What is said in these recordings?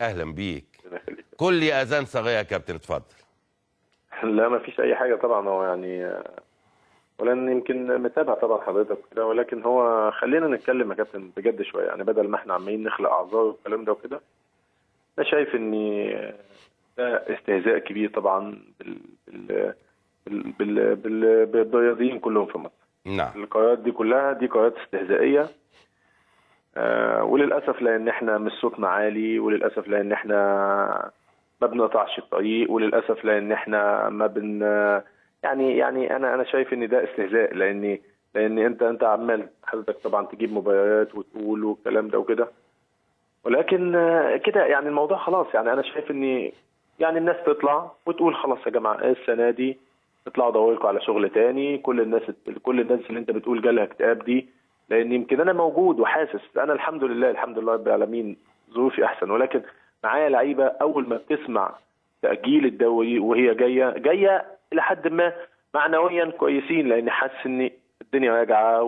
اهلا بيك. كل لي اذان صاغيه يا كابتن، اتفضل. لا ما فيش اي حاجه طبعا، هو يعني ولان يمكن متابع طبعا حضرتك كده، ولكن هو خلينا نتكلم يا كابتن بجد شويه، يعني بدل ما احنا عمالين نخلق اعذار والكلام ده وكده. انا شايف ان ده استهزاء كبير طبعا بالرياضيين كلهم في مصر. نعم. القرارات دي كلها دي قرارات استهزائيه، وللاسف لان احنا مش صوتنا عالي، وللاسف لان احنا ما بنقطعش الطريق، وللاسف لان احنا ما بن يعني انا شايف ان ده استهزاء، لان انت عمال حضرتك طبعا تجيب مباريات وتقول والكلام ده وكده، ولكن كده يعني الموضوع خلاص. يعني انا شايف ان يعني الناس تطلع وتقول خلاص يا جماعه السنه دي اطلعوا دوروا لكم على شغل تاني. كل الناس اللي انت بتقول جالها اكتئاب دي، لان يمكن انا موجود وحاسس. انا الحمد لله رب العالمين ظروفي احسن، ولكن معايا لعيبه اول ما بتسمع تاجيل الدوري وهي جايه الى حد ما معنويا كويسين، لان حاسس ان الدنيا راجعه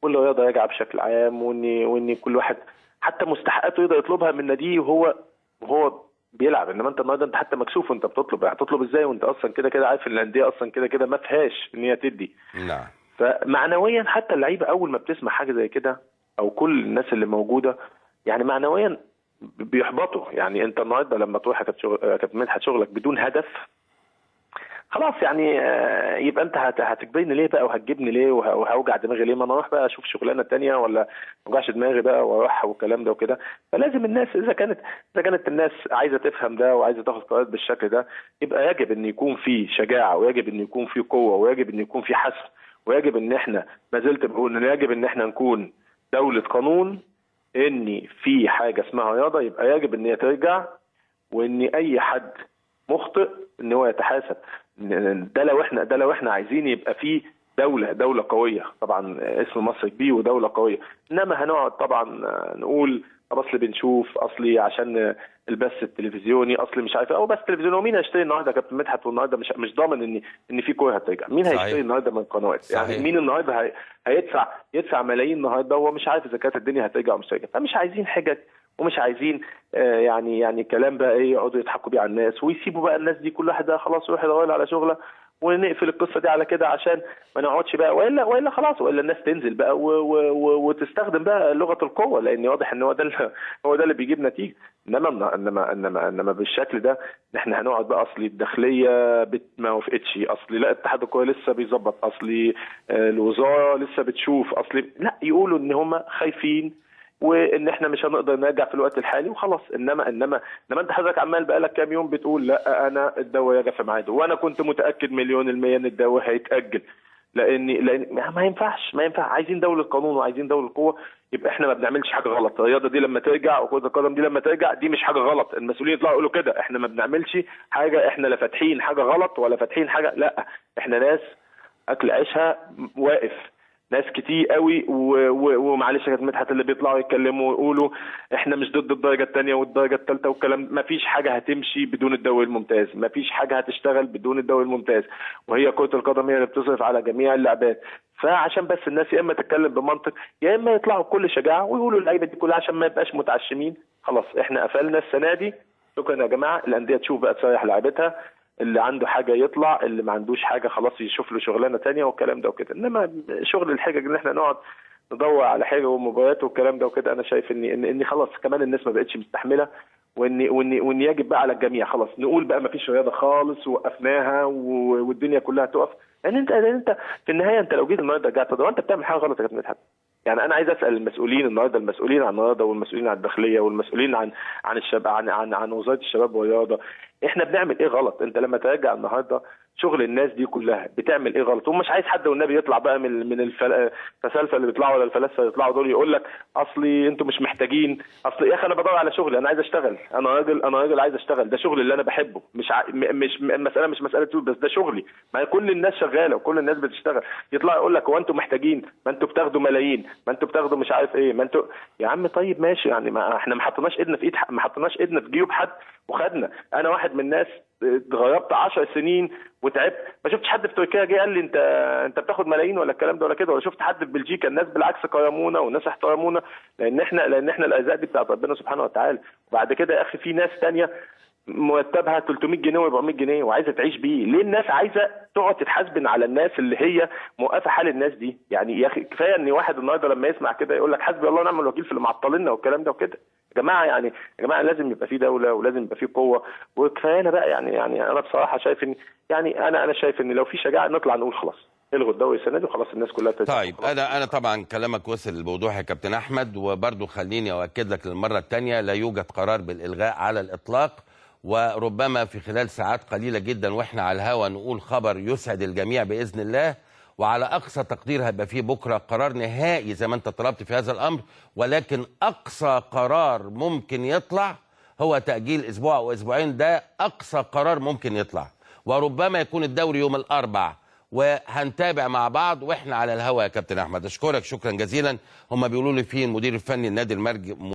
والرياضه راجعه بشكل عام، وان كل واحد حتى مستحقاته يقدر يطلبها من ناديه وهو بيلعب. انما انت النهارده انت حتى مكسوف وانت بتطلب، هتطلب ازاي وانت اصلا كده عارف ان الانديه اصلا كده ما فيهاش ان هي تدي. نعم. فمعنويا حتى اللعيبه اول ما بتسمع حاجه زي كده، او كل الناس اللي موجوده يعني معنويا بيحبطوا. يعني انت النهارده لما تروح يا كابتن مدحت شغلك بدون هدف، خلاص يعني يبقى انت هتجبرني ليه بقى وهتجيبني ليه وهوجع دماغي ليه؟ ما انا اروح بقى اشوف شغلانه تانية، ولا ما اوجعش دماغي بقى واروح والكلام ده وكده. فلازم الناس اذا كانت الناس عايزه تفهم ده وعايزه تاخد قرارات بالشكل ده، يبقى يجب ان يكون في شجاعه، ويجب ان يكون في قوه، ويجب ان يكون في حسم، ويجب ان احنا ما زلت بقول ان يجب ان احنا نكون دوله قانون. ان في حاجه اسمها رياضه يبقى يجب ان هي ترجع، وان اي حد مخطئ ان هو يتحاسب. ده لو احنا عايزين يبقى في دوله قويه. طبعا اسم مصر كبير ودوله قويه، انما هنقعد طبعا نقول طب اصل بنشوف، اصلي عشان البث التلفزيوني، اصل مش عارف او بث تلفزيوني. ومين هيشتري النهارده يا كابتن مدحت؟ والنهارده مش ضامن ان في كوره هترجع. مين صحيح. هيشتري النهارده من القنوات؟ صحيح. يعني مين النهارده هيدفع ملايين النهارده وهو مش عارف اذا كانت الدنيا هترجع او مش هترجع؟ فمش عايزين حجج، ومش عايزين يعني كلام بقى ايه يقعدوا يضحكوا بيه على الناس، ويسيبوا بقى الناس دي كل واحد خلاص يروح يدور على شغله، ونقفل القصه دي على كده عشان ما نقعدش بقى. والا خلاص، والا الناس تنزل بقى وتستخدم بقى لغه القوه، لان واضح ان هو ده اللي بيجيب نتيجه. انما بالشكل ده احنا هنقعد بقى اصلي الداخليه ما وافقتش، اصلي لا اتحاد الكوره لسه بيظبط، اصلي الوزاره لسه بتشوف، اصلي لا يقولوا ان هم خايفين وان احنا مش هنقدر نرجع في الوقت الحالي وخلاص. انما انت حضرتك عمال بقالك كام يوم بتقول لا انا الدوري راجع في ميعاده، وانا كنت متاكد مليون المية ان الدوري هيتاجل، لان ما ينفعش. عايزين دوله قانون وعايزين دوله قوه، يبقى احنا ما بنعملش حاجه غلط. الرياضه دي لما ترجع وكره القدم دي لما ترجع دي مش حاجه غلط. المسؤولين يطلعوا يقولوا كده احنا ما بنعملش حاجه، احنا لا فاتحين حاجه غلط ولا فاتحين حاجه، لا احنا ناس اكل عيشها واقف. ناس كتير قوي ومعلش يا كابتن مدحت اللي بيطلعوا يتكلموا ويقولوا احنا مش ضد الدرجه الثانيه والدرجه الثالثه والكلام. ما فيش حاجه هتمشي بدون الدوري الممتاز، ما فيش حاجه هتشتغل بدون الدوري الممتاز، وهي كره القدم هي اللي بتصرف على جميع اللاعبات. فعشان بس الناس يا اما تتكلم بمنطق يا اما يطلعوا بكل شجاعه ويقولوا اللعيبه دي كلها عشان ما يبقاش متعشمين. خلاص احنا قفلنا السنه دي، شكرا يا جماعه. الانديه تشوف بقى تريح لاعبتها، اللي عنده حاجه يطلع، اللي ما عندوش حاجه خلاص يشوف له شغلانه ثانيه والكلام ده وكده. انما شغل الحجج ان احنا نقعد ندور على حاجه ومباريات والكلام ده وكده، انا شايف ان خلاص كمان الناس ما بقتش مستحمله، وان يجب بقى على الجميع خلاص نقول بقى ما فيش رياضه خالص وقفناها والدنيا كلها تقف. لان انت في النهايه انت لو جيت النهارده رجعت انت بتعمل حاجه غلط يا كابتن مدحت. يعني انا عايز اسال المسؤولين النهارده، المسؤولين عن الرياضه والمسؤولين عن الداخليه والمسؤولين عن الشباب، عن وزاره الشباب والرياضه، احنا بنعمل ايه غلط؟ انت لما ترجع النهارده شغل الناس دي كلها بتعمل ايه غلط؟ ومش عايز حد والنبي يطلع بقى من الفلاسفه اللي بيطلعوا ولا الفلاسفه اللي يطلعوا دول يقول لك اصلي انتوا مش محتاجين، اصل يا اخي انا بدور على شغل، انا عايز اشتغل، انا راجل عايز اشتغل، ده شغل اللي انا بحبه، مش المساله مش مساله فلوس بس، ده شغلي. ما كل الناس شغاله وكل الناس بتشتغل، يطلع يقول لك هو انتوا محتاجين؟ ما انتوا بتاخدوا ملايين، ما انتوا بتاخدوا مش عارف ايه، ما انتوا يا عم طيب ماشي. يعني ما احنا ما حطيناش ايدنا في جيوب حد وخدنا. انا واحد من الناس اتغيرت 10 سنين وتعبت. ما شفتش حد في تركيا جه قال لي انت بتاخد ملايين ولا الكلام ده ولا كده، ولا شفت حد في بلجيكا. الناس بالعكس كرمونا والناس احترمونا، لان احنا الارزاق دي بتاعت ربنا سبحانه وتعالى. وبعد كده يا اخي في ناس ثانيه مرتبها 300 جنيه و400 جنيه وعايزه تعيش بيه. ليه الناس عايزه تقعد تتحاسبن على الناس اللي هي موقفه حال الناس دي؟ يعني يا اخي كفايه ان واحد النهارده لما يسمع كده يقول لك حسبي الله ونعم الوكيل في اللي معطلنا والكلام ده وكده. يا جماعه يعني يا جماعه لازم يبقى في دوله ولازم يبقى في قوه، وكفايانا بقى. يعني انا بصراحه شايف ان يعني انا شايف ان لو في شجاعه نطلع نقول خلاص الغوا الدوري السنه دي وخلاص الناس كلها تزعل. طيب انا طبعا كلامك وصل بوضوح يا كابتن احمد، وبرضه خليني اؤكد لك للمره الثانيه لا يوجد قرار بالالغاء على الاطلاق، وربما في خلال ساعات قليله جدا واحنا على الهوا نقول خبر يسعد الجميع باذن الله، وعلى اقصى تقدير هيبقى فيه بكره قرار نهائي زي ما انت طلبت في هذا الامر، ولكن اقصى قرار ممكن يطلع هو تاجيل اسبوع او اسبوعين. ده اقصى قرار ممكن يطلع، وربما يكون الدوري يوم الاربعاء، وهنتابع مع بعض واحنا على الهوا يا كابتن احمد. اشكرك شكرا جزيلا. هم بيقولوا لي فيه المدير الفني النادي المرج